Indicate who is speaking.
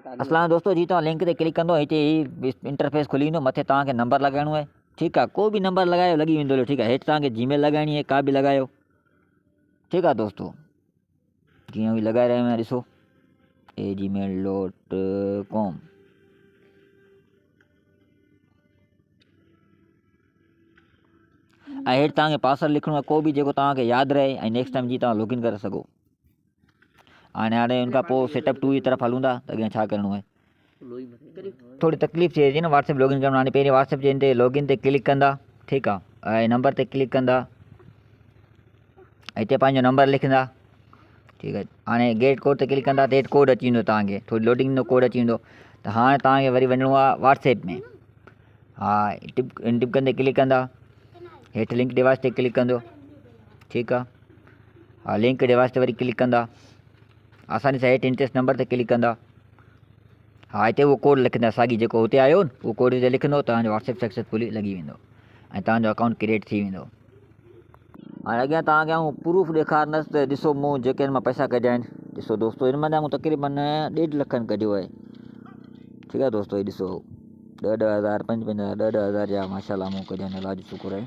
Speaker 1: असला दोस्तों जी तव्हां लिंक ते क्लिक कंदो हिते ही इंटरफेस खुली वेंदो मथे तव्हांखे नंबर लॻाइणो आहे ठीकु आहे को बि नंबर लॻायो लॻी वेंदो ठीकु आहे हेठि तव्हांखे जीमेल लॻाइणी आहे का बि लॻायो ठीकु आहे दोस्तों जीअं बि लॻाए रहियो आहियां ॾिसो gmail.com ऐं हेठि तव्हांखे पासवर्ड लिखिणो आहे को बि जेको तव्हांखे यादि रहे ऐं नेक्स्ट टाइम जीअं तव्हां लॉगिन करे सघो हाणे उनखां पोइ सेटअप 2 जी तरफ़ हलूं था त अॻियां छा करिणो आहे थोड़ी तकलीफ़ थिए थी न व्हाट्सएप लॉगिन करणु हाणे पहिरीं व्हाट्सएप जे ते लॉगिन ते क्लिक कंदा ठीकु आहे ऐं नंबर ते क्लिक कंदा हिते पंहिंजो नंबर लिखंदा ठीकु आहे हाणे गेट कोड ते क्लिक कंदा त हेठि कोड अची वेंदो तव्हांखे थोरी लोडिंग जो कोड अची वेंदो त हाणे तव्हांखे वरी वञिणो आहे व्हाट्सएप में हा टिप कंदे क्लिक कंदा हेठि लिंक डिवाइस ते क्लिक कंदो ठीकु आहे हा लिंक डिवाइस ते वरी क्लिक कंदा आसानी सां हेठि इंटरेस्ट नंबर ते क्लिक कंदा हा हिते उहो कोड लिखंदा साॻी जेको हुते आयो न उहो कोड हिते लिखंदो तव्हांजो व्हाट्सएप सक्सेसफुली लॻी वेंदो ऐं तव्हांजो अकाउंट क्रिएट थी वेंदो हाणे अॻियां तव्हांखे आउं प्रूफ ॾेखारींदुसि त ॾिसो मूं जेके हिन मां पैसा कढिया आहिनि ॾिसो दोस्तो हिन मां मूं तक़रीबन 1.5 लख कढियो आहे ठीकु आहे दोस्तो हीअ ॾिसो 10,000 5,000 10,000 जा माशाल्लाह मूं कढिया आहिनि अलाह जो शुकुर आहे